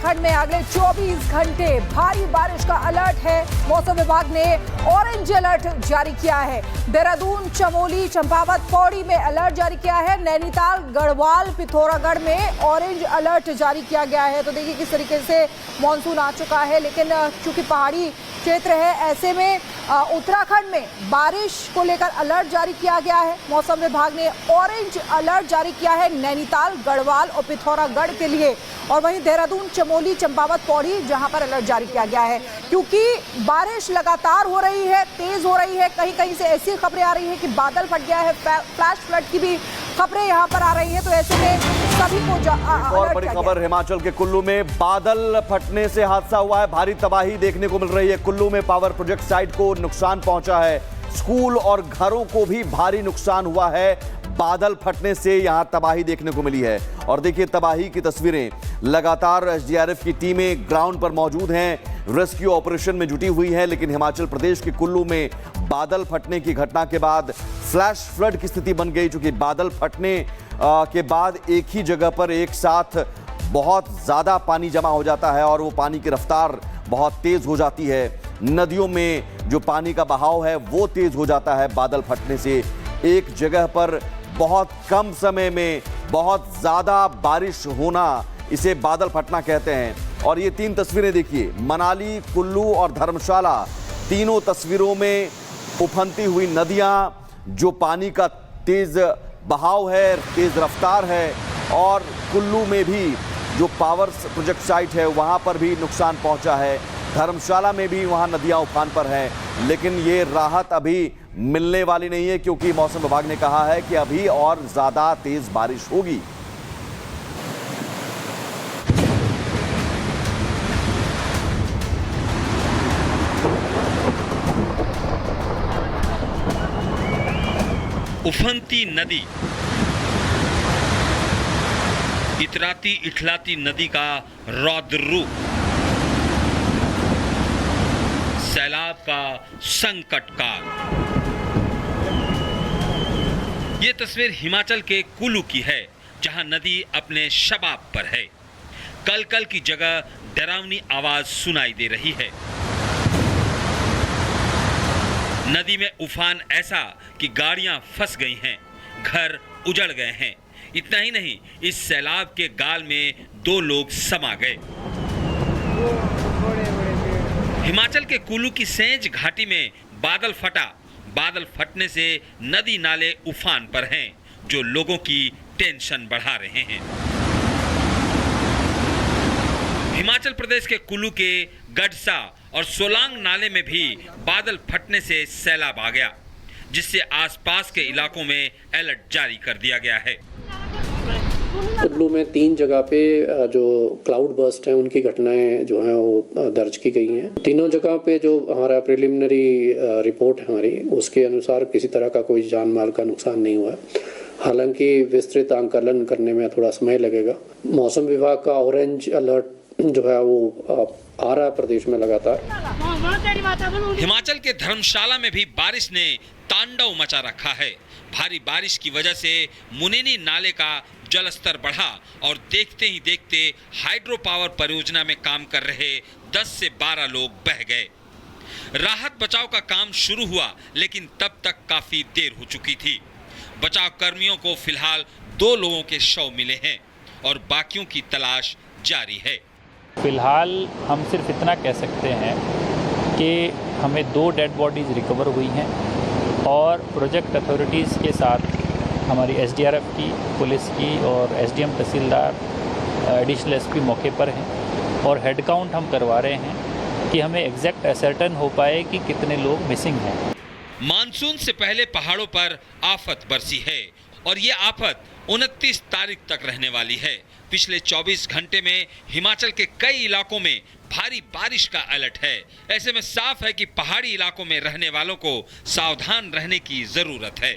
उत्तराखंड में अगले 24 घंटे भारी बारिश का अलर्ट है। मौसम विभाग ने ऑरेंज अलर्ट जारी किया है। देहरादून, चमोली, चंपावत, पौड़ी में अलर्ट जारी किया है। नैनीताल, गढ़वाल, पिथौरागढ़ में ऑरेंज अलर्ट जारी किया गया है। तो देखिए किस तरीके से मानसून आ चुका है, लेकिन चूंकि पहाड़ी क्षेत्र है, ऐसे में उत्तराखंड में बारिश को लेकर अलर्ट जारी किया गया है। मौसम विभाग ने ऑरेंज अलर्ट जारी किया है नैनीताल, गढ़वाल और पिथौरागढ़ के लिए। और वहीं देहरादून, चमोली, चंपावत, पौड़ी जहां पर अलर्ट जारी किया गया है, क्योंकि बारिश लगातार हो रही है, तेज हो रही है। कहीं कहीं से ऐसी खबरें आ रही है कि बादल फट गया है, फ्लैश फ्लड की भी खबरें यहां पर आ रही है। तो ऐसे में सभी को और बड़ी खबर हिमाचल के कुल्लू में बादल फटने से हादसा हुआ है। भारी तबाही देखने को मिल रही है। कुल्लू में पावर प्रोजेक्ट साइट को नुकसान पहुंचा है। स्कूल और घरों को भी भारी नुकसान हुआ है। बादल फटने से यहां तबाही देखने को मिली है। और देखिए तबाही की तस्वीरें। लगातार एसडीआरएफ की टीमें ग्राउंड पर मौजूद हैं, रेस्क्यू ऑपरेशन में जुटी हुई हैं। लेकिन हिमाचल प्रदेश के कुल्लू में बादल फटने की घटना के बाद फ्लैश फ्लड की स्थिति बन गई। चूंकि बादल फटने के बाद एक ही जगह पर एक साथ बहुत ज्यादा पानी जमा हो जाता है और वो पानी की रफ्तार बहुत तेज हो जाती है। नदियों में जो पानी का बहाव है वो तेज हो जाता है बादल फटने से। एक जगह पर बहुत कम समय में बहुत ज्यादा बारिश होना, इसे बादल फटना कहते हैं। और ये तीन तस्वीरें देखिए, मनाली, कुल्लू और धर्मशाला, तीनों तस्वीरों में उफनती हुई नदियां, जो पानी का तेज बहाव है, तेज रफ्तार है। और कुल्लू में भी जो पावर प्रोजेक्ट साइट है वहां पर भी नुकसान पहुंचा है। धर्मशाला में भी वहां नदियां उफान पर हैं। लेकिन ये राहत अभी मिलने वाली नहीं है, क्योंकि मौसम विभाग ने कहा है कि अभी और ज्यादा तेज बारिश होगी। उफनती नदी, इतराती इठलाती नदी का रौद्र रूप, सैलाब का संकट काल। ये तस्वीर हिमाचल के कुल्लू की है, जहां नदी अपने शबाब पर है। कल कल की जगह डरावनी आवाज सुनाई दे रही है। नदी में उफान ऐसा कि गाड़ियां फंस गई हैं, घर उजड़ गए हैं। इतना ही नहीं, इस सैलाब के गाल में 2 लोग समा गए। हिमाचल के कुल्लू की सेंज घाटी में बादल फटा। बादल फटने से नदी नाले उफान पर हैं, जो लोगों की टेंशन बढ़ा रहे हैं। हिमाचल प्रदेश के कुल्लू के गडसा और सोलांग नाले में भी बादल फटने से सैलाब आ गया, जिससे आसपास के इलाकों में अलर्ट जारी कर दिया गया है। कुल्लू में 3 जगह पे जो क्लाउड बर्स्ट हैं उनकी घटनाएं जो हैं वो दर्ज की गई हैं। तीनों जगह पे जो हमारा प्रिलिमिनरी रिपोर्ट है हमारी, उसके अनुसार किसी तरह का कोई जान माल का नुकसान नहीं हुआ है। हालांकि विस्तृत आंकलन करने में थोड़ा समय लगेगा। मौसम विभाग का ऑरेंज अलर्ट जो है वो आ रहा है प्रदेश में लगातार। हिमाचल के धर्मशाला में भी बारिश ने तांडव मचा रखा है। भारी बारिश की वजह से मुनेनी नाले का जलस्तर बढ़ा और देखते ही देखते हाइड्रो पावर परियोजना में काम कर रहे 10 से 12 लोग बह गए। राहत बचाव का काम शुरू हुआ, लेकिन तब तक काफी देर हो चुकी थी। बचाव कर्मियों को फिलहाल 2 लोगों के शव मिले हैं और बाकियों की तलाश जारी है। फिलहाल हम सिर्फ इतना कह सकते हैं कि हमें 2 डेड बॉडीज़ रिकवर हुई हैं और प्रोजेक्ट अथॉरिटीज़ के साथ हमारी एसडीआरएफ की, पुलिस की और एसडीएम तहसीलदार, एडिशनल एसपी मौके पर हैं और हेड काउंट हम करवा रहे हैं कि हमें एग्जैक्ट असर्टन हो पाए कि कितने लोग मिसिंग हैं। मानसून से पहले पहाड़ों पर आफत बरसी है और ये आफत 29 तारीख तक रहने वाली है। पिछले 24 घंटे में हिमाचल के कई इलाकों में भारी बारिश का अलर्ट है। ऐसे में साफ है कि पहाड़ी इलाकों में रहने वालों को सावधान रहने की जरूरत है।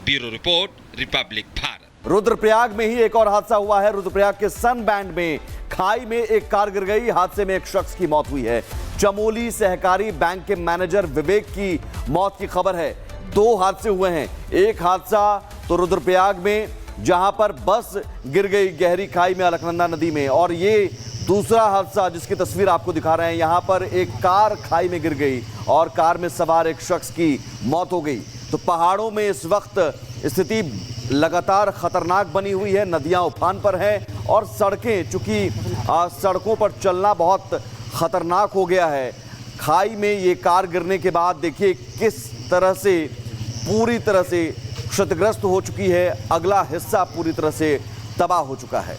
Bureau report, Republic Bharat. Rudraprayag में ही एक और हादसा हुआ है। रुद्रप्रयाग के सन बैंड में खाई में एक कार गिर गई। हादसे में एक शख्स की मौत हुई है। चमोली सहकारी बैंक के मैनेजर विवेक की मौत की खबर है। 2 हादसे हुए हैं। एक हादसा तो रुद्रप्रयाग में, जहां पर बस गिर गई गहरी खाई में अलकनंदा नदी में, और ये दूसरा हादसा जिसकी तस्वीर आपको दिखा रहे हैं, यहां पर एक कार खाई में गिर गई और कार में सवार एक शख्स की मौत हो गई। तो पहाड़ों में इस वक्त स्थिति लगातार खतरनाक बनी हुई है, नदियां उफान पर हैं और सड़कें, चूंकि सड़कों पर चलना बहुत खतरनाक हो गया है। खाई में ये कार गिरने के बाद देखिए किस तरह से पूरी तरह से क्षतिग्रस्त हो चुकी है, अगला हिस्सा पूरी तरह से तबाह हो चुका है।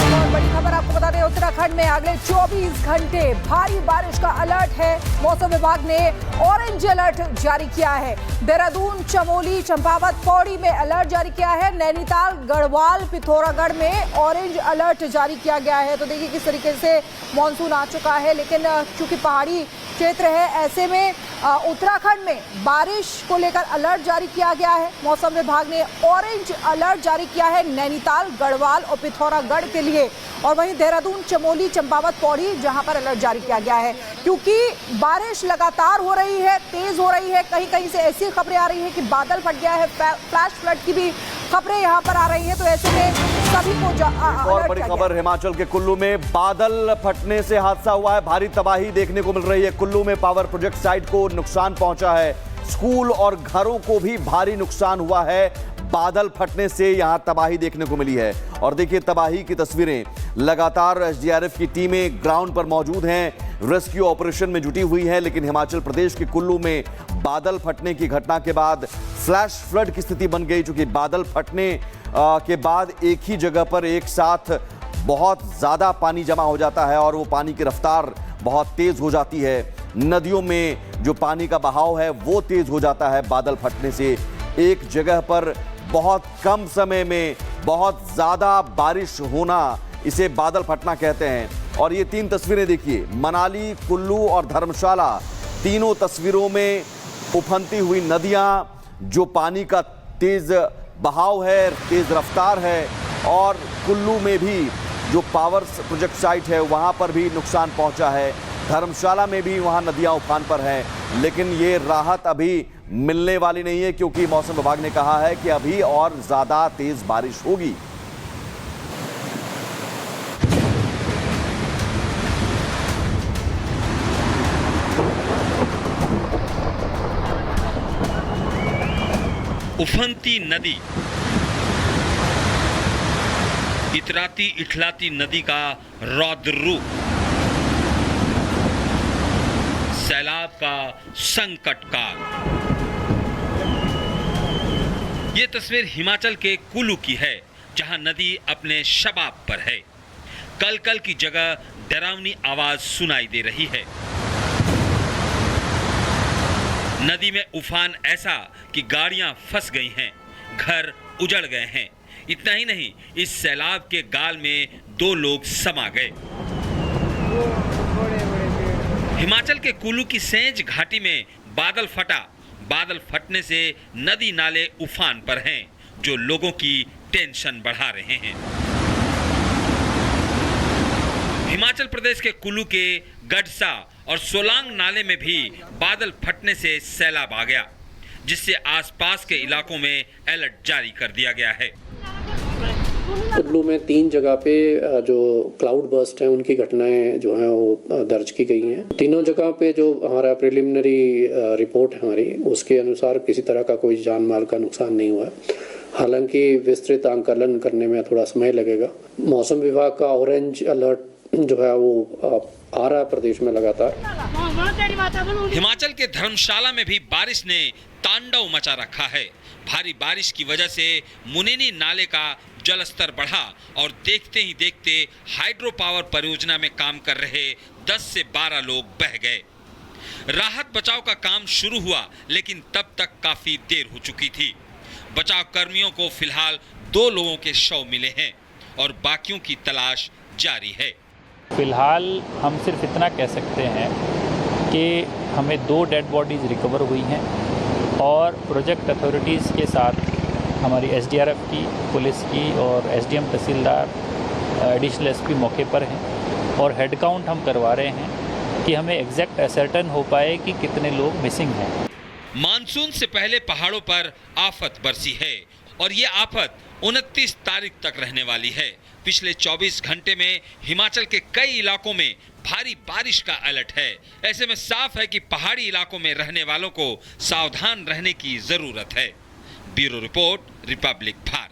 और बड़ी खबर आपको बता दें, उत्तराखंड में अगले 24 घंटे भारी बारिश का अलर्ट है। मौसम विभाग ने ऑरेंज अलर्ट जारी किया है। देहरादून, चमोली, चंपावत, पौड़ी में अलर्ट जारी किया है। नैनीताल, गढ़वाल, पिथौरागढ़ में ऑरेंज अलर्ट जारी किया गया है। तो देखिए किस तरीके से मानसून आ चुका है, लेकिन चूंकि पहाड़ी क्षेत्र है, ऐसे में उत्तराखंड में बारिश को लेकर अलर्ट जारी किया गया है। मौसम विभाग ने ऑरेंज अलर्ट जारी किया है नैनीताल, गढ़वाल और पिथौरागढ़ के लिए। और वहीं देहरादून, चमोली, चंपावत, पौड़ी जहां पर अलर्ट जारी किया गया है, क्योंकि बारिश लगातार हो रही है, तेज हो रही है। कहीं कहीं से ऐसी खबरें आ रही है कि बादल फट गया है, फ्लैश फ्लड की भी खबरें यहां पर आ रही है। तो ऐसे में सभी को और बड़ी खबर हिमाचल के कुल्लू में बादल फटने से हादसा हुआ है। भारी तबाही देखने को मिल रही है। कुल्लू में पावर प्रोजेक्ट साइट को नुकसान पहुंचा है। स्कूल और घरों को भी भारी नुकसान हुआ है। बादल फटने से यहां तबाही देखने को मिली है। और देखिए तबाही की तस्वीरें, लगातार एसडीआरएफ की टीमें ग्राउंड पर मौजूद हैं, रेस्क्यू ऑपरेशन में जुटी हुई हैं। लेकिन हिमाचल प्रदेश के कुल्लू में बादल फटने की घटना के बाद फ्लैश फ्लड की स्थिति बन गई, क्योंकि बादल फटने के बाद एक ही जगह पर एक साथ बहुत ज़्यादा पानी जमा हो जाता है और वो पानी की रफ्तार बहुत तेज़ हो जाती है। नदियों में जो पानी का बहाव है वो तेज़ हो जाता है बादल फटने से। एक जगह पर बहुत कम समय में बहुत ज़्यादा बारिश होना, इसे बादल फटना कहते हैं। और ये तीन तस्वीरें देखिए, मनाली, कुल्लू और धर्मशाला, तीनों तस्वीरों में उफनती हुई नदियाँ, जो पानी का तेज़ बहाव है, तेज़ रफ्तार है। और कुल्लू में भी जो पावर प्रोजेक्ट साइट है वहाँ पर भी नुकसान पहुँचा है। धर्मशाला में भी वहाँ नदियाँ उफान पर हैं। लेकिन ये राहत अभी मिलने वाली नहीं है, क्योंकि मौसम विभाग ने कहा है कि अभी और ज़्यादा तेज़ बारिश होगी। उफनती नदी, इतराती इठलाती नदी का रौद्र रूप, सैलाब का संकट काल। ये तस्वीर हिमाचल के कुल्लू की है, जहां नदी अपने शबाब पर है। कल कल की जगह डरावनी आवाज सुनाई दे रही है। नदी में उफान ऐसा कि गाड़ियां फंस गई हैं, घर उजड़ गए हैं। इतना ही नहीं, इस सैलाब के गाल में 2 लोग समा गए। हिमाचल के कुल्लू की सेंज घाटी में बादल फटा। बादल फटने से नदी नाले उफान पर हैं, जो लोगों की टेंशन बढ़ा रहे हैं। हिमाचल प्रदेश के कुल्लू के गडसा और सोलांग नाले में भी बादल फटने से सैलाब आ गया, जिससे आसपास के इलाकों में अलर्ट जारी कर दिया गया है। कुल्लू में 3 जगह पे जो क्लाउड बर्स्ट है उनकी घटनाएं जो हैं वो दर्ज की गई हैं। तीनों जगह पे जो हमारा प्रिलिमिनरी रिपोर्ट है हमारी, उसके अनुसार किसी तरह का कोई जान माल का नुकसान नहीं हुआ। हालांकि विस्तृत आंकलन करने में थोड़ा समय लगेगा। मौसम विभाग का ऑरेंज अलर्ट जो है वो आ रहा है प्रदेश में लगातार। हिमाचल के धर्मशाला में भी बारिश ने तांडव मचा रखा है। भारी बारिश की वजह से मुनेनी नाले का जलस्तर बढ़ा और देखते ही देखते हाइड्रो पावर परियोजना में काम कर रहे 10 से 12 लोग बह गए। राहत बचाव का काम शुरू हुआ, लेकिन तब तक काफी देर हो चुकी थी। बचाव कर्मियों को फिलहाल 2 लोगों के शव मिले हैं और बाकियों की तलाश जारी है। फिलहाल हम सिर्फ इतना कह सकते हैं कि हमें 2 डेड बॉडीज़ रिकवर हुई हैं और प्रोजेक्ट अथॉरिटीज़ के साथ हमारी एसडीआरएफ की, पुलिस की और एसडीएम तहसीलदार, एडिशनल एसपी मौके पर हैं और हेड काउंट हम करवा रहे हैं कि हमें एग्जैक्ट असर्टन हो पाए कि कितने लोग मिसिंग हैं। मानसून से पहले पहाड़ों पर आफत बरसी है और ये आफत 29 तारीख तक रहने वाली है। पिछले 24 घंटे में हिमाचल के कई इलाकों में भारी बारिश का अलर्ट है। ऐसे में साफ है कि पहाड़ी इलाकों में रहने वालों को सावधान रहने की जरूरत है। Bureau report, Republic Bharat.